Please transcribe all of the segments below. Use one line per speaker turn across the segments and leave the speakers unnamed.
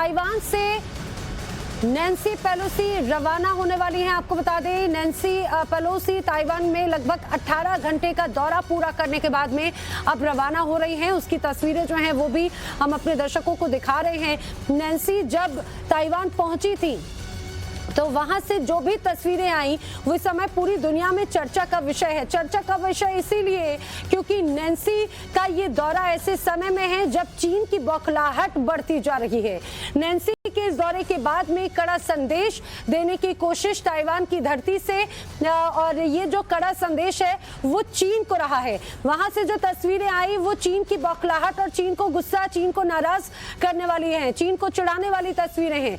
Taiwan से Nancy Pelosi रवाना होने वाली हैं। आपको बता दें, नैन्सी पेलोसी ताइवान में लगभग 18 घंटे का दौरा पूरा करने के बाद में अब रवाना हो रही हैं। उसकी तस्वीरें जो हैं वो भी हम अपने दर्शकों को दिखा रहे हैं। नैन्सी जब ताइवान पहुंची थी तो वहां से जो भी तस्वीरें आई वो इस समय पूरी दुनिया में चर्चा का विषय है। चर्चा का विषय इसीलिए क्योंकि नैन्सी का ये दौरा ऐसे समय में है जब चीन की बौखलाहट बढ़ती जा रही है। नैन्सी के इस दौरे के बाद में कड़ा संदेश देने की कोशिश ताइवान की धरती से, और ये जो कड़ा संदेश है वो चीन को रहा है। वहां से जो तस्वीरें आई वो चीन की बौखलाहट और चीन को गुस्सा, चीन को नाराज करने वाली हैं, चीन को चिढ़ाने वाली तस्वीरें हैं।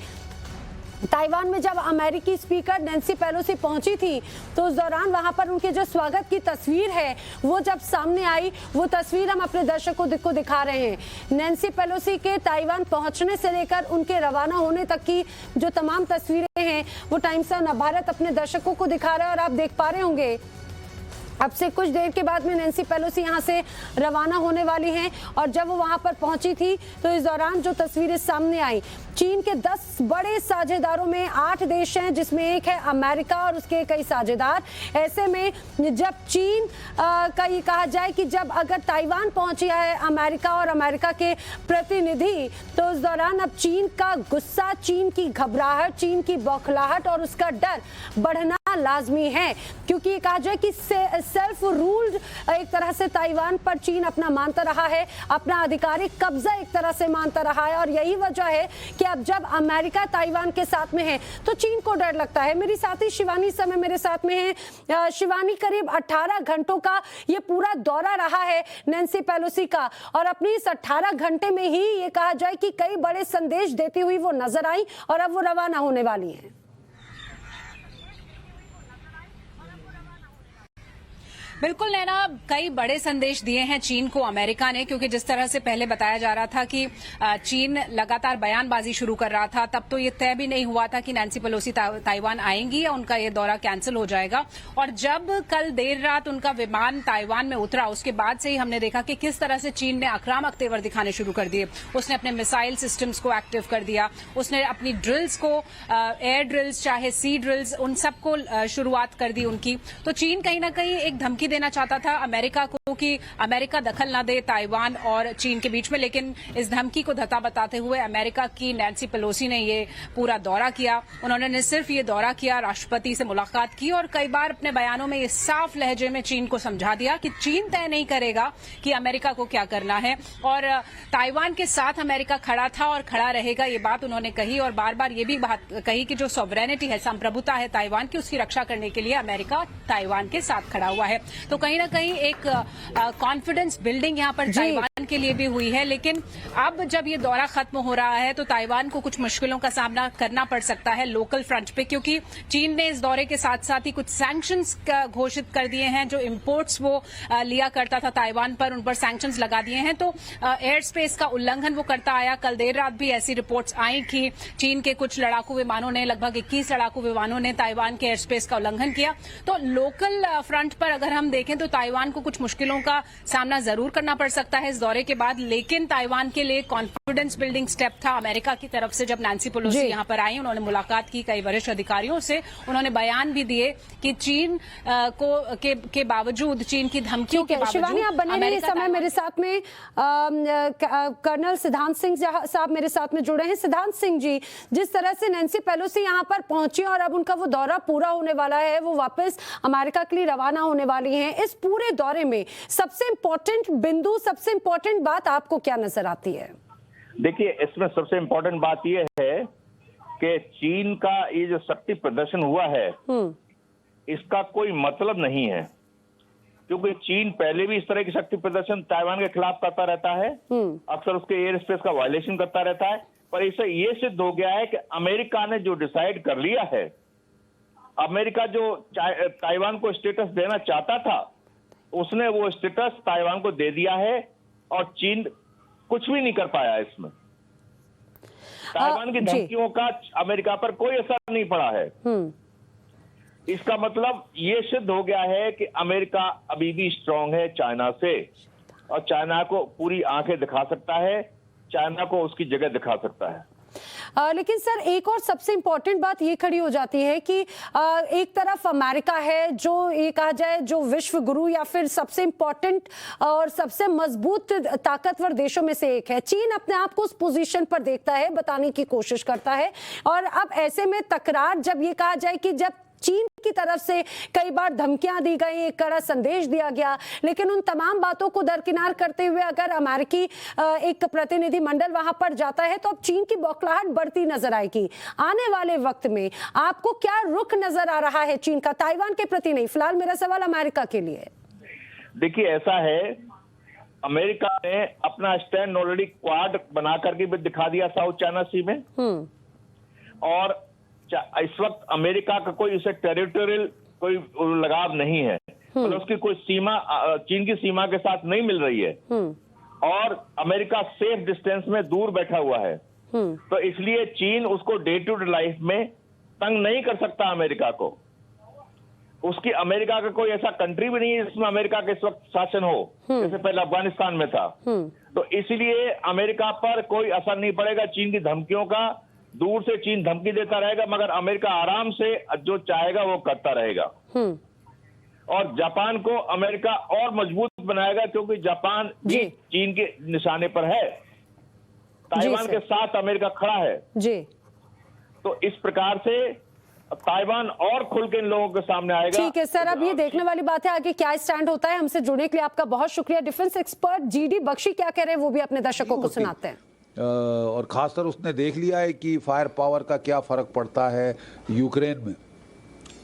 ताइवान में जब अमेरिकी स्पीकर नैन्सी पेलोसी पहुंची थी तो उस दौरान वहां पर उनके जो स्वागत की तस्वीर है वो जब सामने आई, वो तस्वीर हम अपने दर्शकों को दिखा रहे हैं। नैन्सी पेलोसी के ताइवान पहुंचने से लेकर उनके रवाना होने तक की जो तमाम तस्वीरें हैं वो टाइम्स ऑफ नवभारत अपने दर्शकों को दिखा रहा है और आप देख पा रहे होंगे अब से कुछ देर के बाद में नैन्सी पेलोसी यहाँ से रवाना होने वाली हैं। और जब वो वहां पर पहुंची थी तो इस दौरान जो तस्वीरें सामने आई, चीन के 10 बड़े साझेदारों में 8 देश हैं जिसमें एक है अमेरिका और उसके कई साझेदार। ऐसे में जब चीन का ये कहा जाए कि जब अगर ताइवान पहुंची है अमेरिका और अमेरिका के प्रतिनिधि, तो उस दौरान अब चीन का गुस्सा, चीन की घबराहट, चीन की बौखलाहट और उसका डर बढ़ना लाजमी है। क्योंकि ये कहा जाए कि सेल्फ रूल्ड एक तरह से ताइवान पर चीन अपना मानता रहा है, अपना आधिकारिक कब्जा एक तरह से मानता रहा है। और यही वजह है कि अब जब अमेरिका ताइवान के साथ में है तो चीन को डर लगता है। मेरी साथी शिवानी समय मेरे साथ में है। शिवानी, करीब 18 घंटों का ये पूरा दौरा रहा है नैन्सी पेलोसी का, और अपनी इस 18 घंटे में ही ये कहा जाए कि कई बड़े संदेश देती हुई वो नजर आई और अब वो रवाना होने वाली है।
बिल्कुल नैना, कई बड़े संदेश दिए हैं चीन को अमेरिका ने, क्योंकि जिस तरह से पहले बताया जा रहा था कि चीन लगातार बयानबाजी शुरू कर रहा था, तब तो ये तय भी नहीं हुआ था कि नैन्सी पेलोसी ताइवान आएंगी या उनका ये दौरा कैंसिल हो जाएगा। और जब कल देर रात उनका विमान ताइवान में उतरा, उसके बाद से ही हमने देखा कि किस तरह से चीन ने आक्रामक तेवर दिखाने शुरू कर दिए। उसने अपने मिसाइल सिस्टम्स को एक्टिव कर दिया, उसने अपनी ड्रिल्स को, एयर ड्रिल्स चाहे सी ड्रिल्स, उन सबको शुरुआत कर दी उनकी। तो चीन कहीं ना कहीं एक धमकी देना चाहता था अमेरिका को कि अमेरिका दखल ना दे ताइवान और चीन के बीच में, लेकिन इस धमकी को धता बताते हुए अमेरिका की नैन्सी पेलोसी ने ये पूरा दौरा किया। उन्होंने न सिर्फ ये दौरा किया, राष्ट्रपति से मुलाकात की और कई बार अपने बयानों में ये साफ लहजे में चीन को समझा दिया कि चीन तय नहीं करेगा कि अमेरिका को क्या करना है, और ताइवान के साथ अमेरिका खड़ा था और खड़ा रहेगा, ये बात उन्होंने कही। और बार बार ये भी बात कही कि जो सॉवरेनिटी है, संप्रभुता है ताइवान की, उसकी रक्षा करने के लिए अमेरिका ताइवान के साथ खड़ा हुआ है। तो कहीं ना कहीं एक कॉन्फिडेंस बिल्डिंग यहाँ पर ताइवान के लिए भी हुई है। लेकिन अब जब ये दौरा खत्म हो रहा है तो ताइवान को कुछ मुश्किलों का सामना करना पड़ सकता है लोकल फ्रंट पे, क्योंकि चीन ने इस दौरे के साथ साथ ही कुछ सैंक्शंस घोषित कर दिए हैं। जो इंपोर्ट्स वो लिया करता था ताइवान पर, उन पर सैंक्शंस लगा दिए हैं। तो एयर स्पेस का उल्लंघन वो करता आया। कल देर रात भी ऐसी रिपोर्ट्स आई कि चीन के कुछ लड़ाकू विमानों ने, लगभग 21 लड़ाकू विमानों ने ताइवान के एयर स्पेस का उल्लंघन किया। तो लोकल फ्रंट पर अगर हम देखें तो ताइवान को कुछ मुश्किलों का सामना जरूर करना पड़ सकता है इस दौरे के बाद। लेकिन ताइवान के लिए कॉन्फिडेंस बिल्डिंग स्टेप था अमेरिका की तरफ से। जब नैन्सी पेलोसी यहां पर आई, उन्होंने मुलाकात की कई वरिष्ठ अधिकारियों से, उन्होंने बयान भी दिए कि चीन के बावजूद, चीन की धमकियों के बावजूद,
शिवानी आप बने रहिए। समय मेरे साथ में कर्नल सिद्धांत सिंह साहब मेरे साथ में जुड़े हैं। सिद्धांत सिंह जी, जिस तरह से नैन्सी पेलोसी यहाँ पर पहुंची और अब उनका वो दौरा पूरा होने वाला है, वो वापस अमेरिका के लिए रवाना होने वाली हैं, इस पूरे दौरे में सबसे इंपॉर्टेंट बिंदु, सबसे इंपॉर्टेंट बात आपको क्या नजर आती है?
देखिए, इसमें सबसे इंपॉर्टेंट बात यह है कि चीन का ये जो शक्ति प्रदर्शन हुआ है, इसका कोई मतलब नहीं है, क्योंकि चीन पहले भी इस तरह की शक्ति प्रदर्शन ताइवान के खिलाफ करता रहता है, अक्सर उसके एयर स्पेस का वायलेशन करता रहता है। पर इससे ये सिद्ध हो गया है कि अमेरिका ने जो डिसाइड कर लिया है, अमेरिका जो ताइवान को स्टेटस देना चाहता था, उसने वो स्टेटस ताइवान को दे दिया है और चीन कुछ भी नहीं कर पाया इसमें। ताइवान की धमकियों का अमेरिका पर कोई असर नहीं पड़ा है। इसका मतलब ये सिद्ध हो गया है कि अमेरिका अभी भी स्ट्रांग है चाइना से, और चाइना को पूरी आंखें दिखा सकता है, चाइना को उसकी जगह दिखा सकता है।
लेकिन सर एक और सबसे इम्पोर्टेंट बात ये खड़ी हो जाती है कि एक तरफ अमेरिका है जो ये कहा जाए जो विश्व गुरु या फिर सबसे इम्पोर्टेंट और सबसे मजबूत ताकतवर देशों में से एक है। चीन अपने आप को उस पोजीशन पर देखता है, बताने की कोशिश करता है। और अब ऐसे में तकरार, जब ये कहा जाए कि जब चीन की तरफ से कई बार धमकियां दी गई, एक कड़ा संदेश दिया गया, लेकिन उन तमाम बातों को दरकिनार करते हुए अगर अमेरिकी एक प्रतिनिधि मंडल वहां पर जाता है तो अब चीन की बौखलाहट बढ़ती नजर आएगी। आने वाले वक्त में आपको क्या रुख नजर आ रहा है चीन का, ताइवान के प्रति नहीं, फिलहाल मेरा सवाल अमेरिका के लिए।
देखिए ऐसा है, अमेरिका ने अपना स्टैंड ऑलरेडी क्वाड बना करके भी दिखा दिया साउथ चाइना सी में, और इस वक्त अमेरिका का कोई इसे टेरिटोरियल कोई लगाव नहीं है, मतलब उसकी कोई सीमा चीन की सीमा के साथ नहीं मिल रही है, और अमेरिका सेफ डिस्टेंस में दूर बैठा हुआ है। तो इसलिए चीन उसको डे टू डे लाइफ में तंग नहीं कर सकता अमेरिका को। उसकी अमेरिका का कोई ऐसा कंट्री भी नहीं है जिसमें अमेरिका के इस वक्त शासन हो, जैसे पहले अफगानिस्तान में था। तो इसलिए अमेरिका पर कोई असर नहीं पड़ेगा चीन की धमकियों का। दूर से चीन धमकी देता रहेगा, मगर अमेरिका आराम से जो चाहेगा वो करता रहेगा। और जापान को अमेरिका और मजबूत बनाएगा, क्योंकि जापान भी चीन के निशाने पर है, ताइवान के साथ अमेरिका खड़ा है जी। तो इस प्रकार से ताइवान और खुल के इन लोगों के सामने आएगा।
ठीक है सर, अब ये देखने वाली बात है आगे क्या स्टैंड होता है। हमसे जुड़ने के लिए आपका बहुत शुक्रिया। डिफेंस एक्सपर्ट जीडी बख्शी क्या कह रहे हैं वो भी अपने दर्शकों को सुनाते हैं।
और खासकर उसने देख लिया है कि फायर पावर का क्या फर्क पड़ता है यूक्रेन में।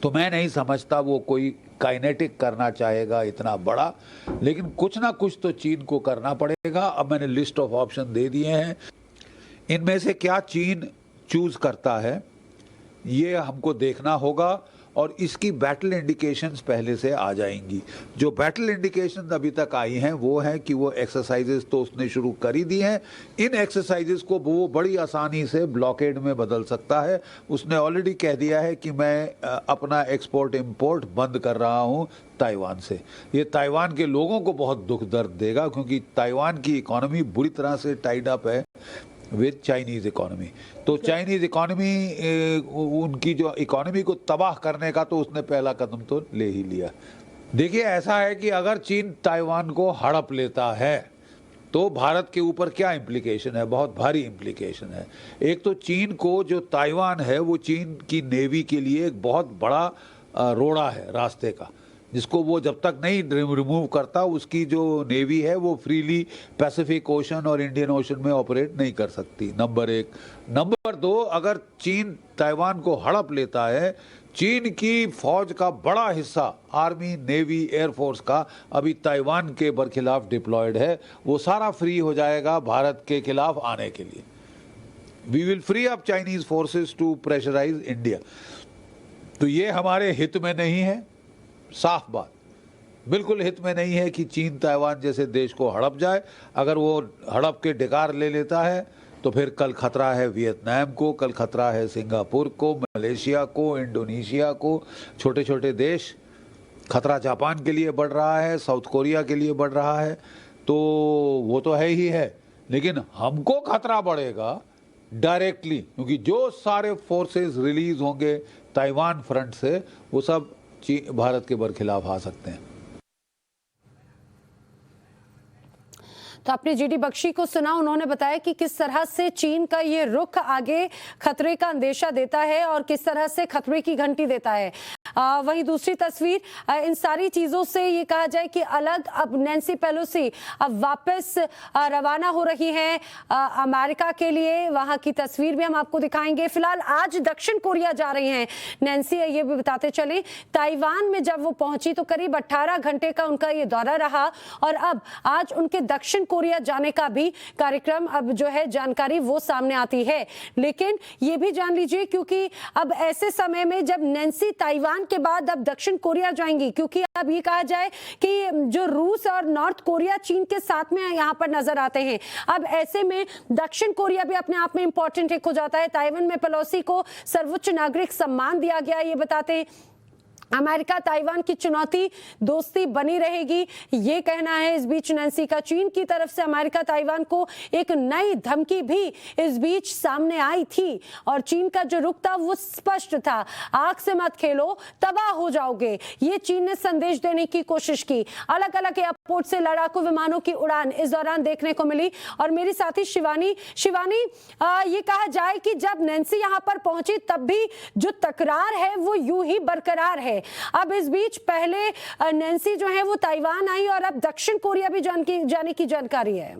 तो मैं नहीं समझता वो कोई काइनेटिक करना चाहेगा इतना बड़ा, लेकिन कुछ ना कुछ तो चीन को करना पड़ेगा। अब मैंने लिस्ट ऑफ ऑप्शन दे दिए हैं, इनमें से क्या चीन चूज करता है ये हमको देखना होगा, और इसकी बैटल इंडिकेशंस पहले से आ जाएंगी। जो बैटल इंडिकेशंस अभी तक आई हैं वो है कि वो एक्सरसाइजेस तो उसने शुरू कर ही दी हैं। इन एक्सरसाइजेस को वो बड़ी आसानी से ब्लॉकेड में बदल सकता है। उसने ऑलरेडी कह दिया है कि मैं अपना एक्सपोर्ट इंपोर्ट बंद कर रहा हूँ ताइवान से। ये ताइवान के लोगों को बहुत दुख दर्द देगा, क्योंकि ताइवान की इकोनॉमी बुरी तरह से टाइड अप है विद चाइनीज़ इकोनॉमी। तो चाइनीज़ इकोनॉमी, उनकी जो इकोनॉमी को तबाह करने का तो उसने पहला कदम तो ले ही लिया। देखिए ऐसा है कि अगर चीन ताइवान को हड़प लेता है तो भारत के ऊपर क्या इम्प्लीकेशन है, बहुत भारी इम्प्लीकेशन है। एक तो चीन को जो ताइवान है वो चीन की नेवी के लिए एक बहुत बड़ा रोड़ा है रास्ते का, जिसको वो जब तक नहीं रिमूव करता उसकी जो नेवी है वो फ्रीली पैसिफिक ओशन और इंडियन ओशन में ऑपरेट नहीं कर सकती, नंबर एक। नंबर दो, अगर चीन ताइवान को हड़प लेता है, चीन की फौज का बड़ा हिस्सा आर्मी, नेवी, एयरफोर्स का अभी ताइवान के बरखिलाफ डिप्लॉयड है, वो सारा फ्री हो जाएगा भारत के खिलाफ आने के लिए। We will free up Chinese forces to pressurize India. तो ये हमारे हित में नहीं है, साफ बात, बिल्कुल हित में नहीं है कि चीन ताइवान जैसे देश को हड़प जाए। अगर वो हड़प के डिकार ले लेता है तो फिर कल खतरा है वियतनाम को, कल खतरा है सिंगापुर को, मलेशिया को, इंडोनेशिया को, छोटे छोटे देश। खतरा जापान के लिए बढ़ रहा है, साउथ कोरिया के लिए बढ़ रहा है, तो वो तो है ही है। लेकिन हमको खतरा बढ़ेगा डायरेक्टली, क्योंकि जो सारे फोर्सेस रिलीज होंगे ताइवान फ्रंट से वो सब भारत के बरखिलाफ आ सकते हैं।
तो आपने जीडी बख्शी को सुना, उन्होंने बताया कि किस तरह से चीन का ये रुख आगे खतरे का अंदेशा देता है और किस तरह से खतरे की घंटी देता है। वहीं दूसरी तस्वीर, इन सारी चीजों से ये कहा जाए कि अलग, अब नैन्सी पेलोसी अब वापस रवाना हो रही हैं अमेरिका के लिए। वहां की तस्वीर भी हम आपको दिखाएंगे। फिलहाल आज दक्षिण कोरिया जा रही हैं नैन्सी, ये भी बताते चले। ताइवान में जब वो पहुंची तो करीब 18 घंटे का उनका ये दौरा रहा, और अब आज उनके दक्षिण कोरिया जाने का भी कार्यक्रम, अब जो है जानकारी वो सामने आती है। लेकिन ये भी जान लीजिए, क्योंकि अब ऐसे समय में जब नैन्सी ताइवान के बाद अब दक्षिण कोरिया जाएंगी, क्योंकि अब ये कहा जाए कि जो रूस और नॉर्थ कोरिया चीन के साथ में यहां पर नजर आते हैं, अब ऐसे में दक्षिण कोरिया भी अपने आप में इंपॉर्टेंट एक हो जाता है। ताइवान में पेलोसी को सर्वोच्च नागरिक सम्मान दिया गया, ये बताते हैं। अमेरिका ताइवान की चुनौती दोस्ती बनी रहेगी, ये कहना है इस बीच नैन्सी का। चीन की तरफ से अमेरिका ताइवान को एक नई धमकी भी इस बीच सामने आई थी और चीन का जो रुख था वो स्पष्ट था, आग से मत खेलो तबाह हो जाओगे, ये चीन ने संदेश देने की कोशिश की। अलग अलग एयरपोर्ट से लड़ाकू विमानों की उड़ान इस दौरान देखने को मिली। और मेरी साथी शिवानी, ये कहा जाए कि जब नैन्सी यहां पर पहुंची तब भी जो तकरार है वो यूं ही बरकरार है। अब इस बीच पहले नैन्सी जो है वो ताइवान आई और अब दक्षिण कोरिया भी जाने की जानकारी है।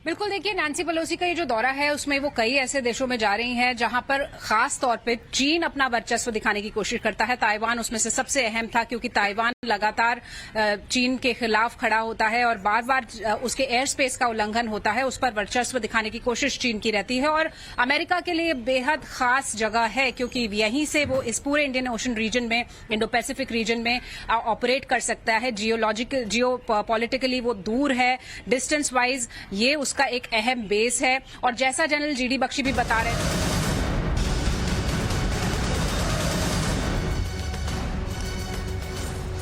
बिल्कुल, देखिए नैन्सी पेलोसी का ये जो दौरा है उसमें वो कई ऐसे देशों में जा रही हैं जहां पर खास तौर पे चीन अपना वर्चस्व दिखाने की कोशिश करता है। ताइवान उसमें से सबसे अहम था क्योंकि ताइवान लगातार चीन के खिलाफ खड़ा होता है और बार बार उसके एयर स्पेस का उल्लंघन होता है, उस पर वर्चस्व दिखाने की कोशिश चीन की रहती है। और अमेरिका के लिए बेहद खास जगह है क्योंकि यहीं से वो इस पूरे इंडियन ओशन रीजन में, इंडो पैसिफिक रीजन में ऑपरेट कर सकता है। जियो पॉलिटिकली वो दूर है, डिस्टेंस वाइज ये उसका एक अहम बेस है। और जैसा जनरल जीडी बख्शी भी बता रहे थे,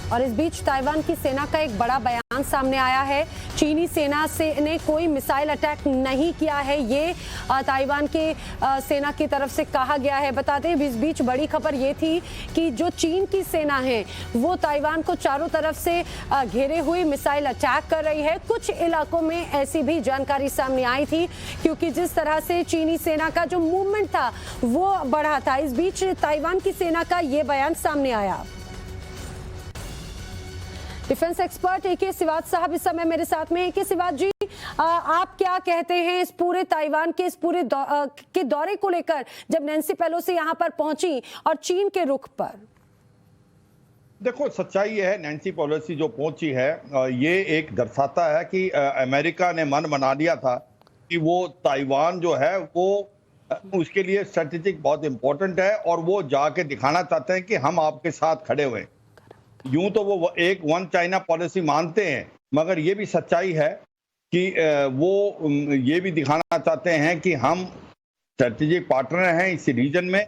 और इस बीच ताइवान की सेना का एक बड़ा बयान सामने आया है। चीनी सेना ने कोई मिसाइल अटैक नहीं किया है, ये ताइवान के सेना की तरफ से कहा गया है। बता दें इस बीच बड़ी खबर ये थी कि जो चीन की सेना है वो ताइवान को चारों तरफ से घेरे हुए मिसाइल अटैक कर रही है। कुछ इलाकों में ऐसी भी जानकारी सामने आई थी क्योंकि जिस तरह से चीनी सेना का जो मूवमेंट था वो बढ़ा था। इस बीच ताइवान की सेना का ये बयान सामने आया। Defence expert A K. सिवाज साहब इस समय मेरे साथ में। ए.के. सिवाज जी, आप क्या कहते हैं इस पूरे ताइवान के इस पूरे के दौरे को लेकर जब नैन्सी पेलोसी यहां पर पहुंची और चीन के रुख पर?
देखो, सच्चाई है नैन्सी पेलोसी जो पहुंची है ये एक दर्शाता है कि अमेरिका ने मन बना लिया था कि वो ताइवान जो है वो उसके लिए स्ट्रेटेजिक बहुत इंपॉर्टेंट है और वो जाके दिखाना चाहते हैं कि हम आपके साथ खड़े हुए। यूं तो वो एक वन चाइना पॉलिसी मानते हैं, मगर ये भी सच्चाई है कि वो ये भी दिखाना चाहते हैं कि हम स्ट्रेटेजिक पार्टनर हैं इस रीजन में,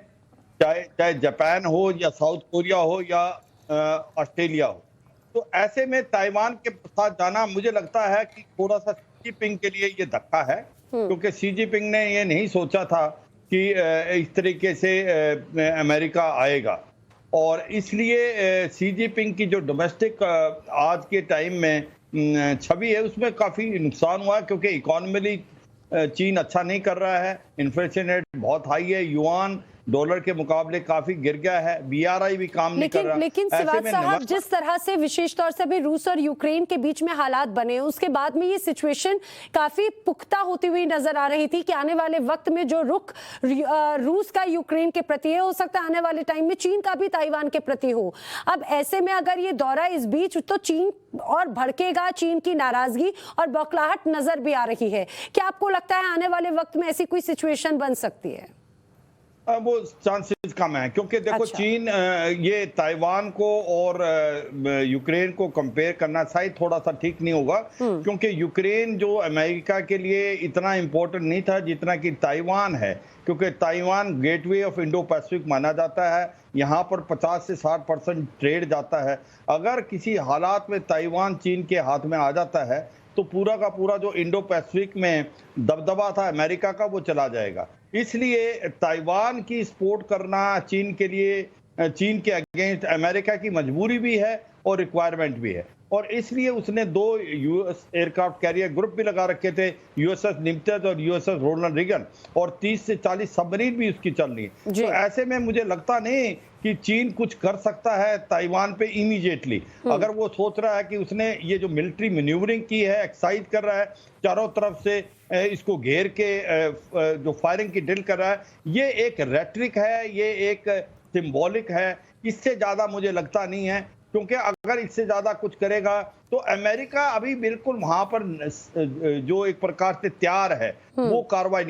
चाहे जापान हो या साउथ कोरिया हो या ऑस्ट्रेलिया हो। तो ऐसे में ताइवान के साथ जाना मुझे लगता है कि थोड़ा सा शी जिनपिंग के लिए ये धक्का है, क्योंकि शी जिनपिंग ने ये नहीं सोचा था कि इस तरीके से अमेरिका आएगा। और इसलिए शी जिनपिंग की जो डोमेस्टिक आज के टाइम में छवि है उसमें काफ़ी नुकसान हुआ, क्योंकि इकोनॉमिकली चीन अच्छा नहीं कर रहा है, इन्फ्लेशन रेट बहुत हाई है, युआन डॉलर के मुकाबले काफी गिर गया है, बीआरआई भी काम नहीं कर रहा।
लेकिन सिवाज साहब, जिस तरह से विशेष तौर से भी रूस और यूक्रेन के बीच में हालात बने, उसके बाद में ये सिचुएशन काफी पुख्ता होती हुई नजर आ रही थी कि आने वाले वक्त में जो रुख रूस का यूक्रेन के प्रति है, हो सकता है आने वाले टाइम में चीन का भी ताइवान के प्रति हो। अब ऐसे में अगर ये दौरा इस बीच, तो चीन और भड़केगा, चीन की नाराजगी और बौखलाहट नजर भी आ रही है। क्या आपको लगता है आने वाले वक्त में ऐसी कोई सिचुएशन बन सकती है?
वो चांसेस कम है, क्योंकि देखो अच्छा। चीन ये ताइवान को और यूक्रेन को कंपेयर करना शायद थोड़ा सा ठीक नहीं होगा, क्योंकि यूक्रेन जो अमेरिका के लिए इतना इम्पोर्टेंट नहीं था जितना कि ताइवान है, क्योंकि Taiwan gateway of Indo Pacific माना जाता है। यहाँ पर 50 से 60% ट्रेड जाता है। अगर किसी हालात में ताइवान चीन के हाथ में आ जाता है तो पूरा का पूरा जो इंडो पैसिफिक में दबदबा था अमेरिका का, वो चला जाएगा। इसलिए ताइवान की सपोर्ट करना चीन के लिए, चीन के अगेंस्ट अमेरिका की मजबूरी भी है और रिक्वायरमेंट भी है। और इसलिए उसने 2 यूएस एयरक्राफ्ट कैरियर ग्रुप भी लगा रखे थे, यूएसएस निमित्ज और यूएसएस रोनाल्ड रीगन, और 30 से 40 सबमरीन भी उसकी चल रही है। तो ऐसे में मुझे लगता नहीं कि चीन कुछ कर सकता है ताइवान पे इमीडिएटली। अगर वो सोच रहा है कि उसने ये जो मिलिट्री मैन्यूवरिंग की है, एक्साइज कर रहा है, चारों तरफ से इसको घेर के जो फायरिंग की ड्रिल कर रहा है, ये एक रेटरिक है, ये एक सिंबॉलिक है। इससे ज्यादा मुझे लगता नहीं है, क्योंकि अगर इससे ज्यादा कुछ करेगा तो अमेरिका अभी बिल्कुल वहां पर जो एक प्रकार से तैयार है, वो कार्रवाई नहीं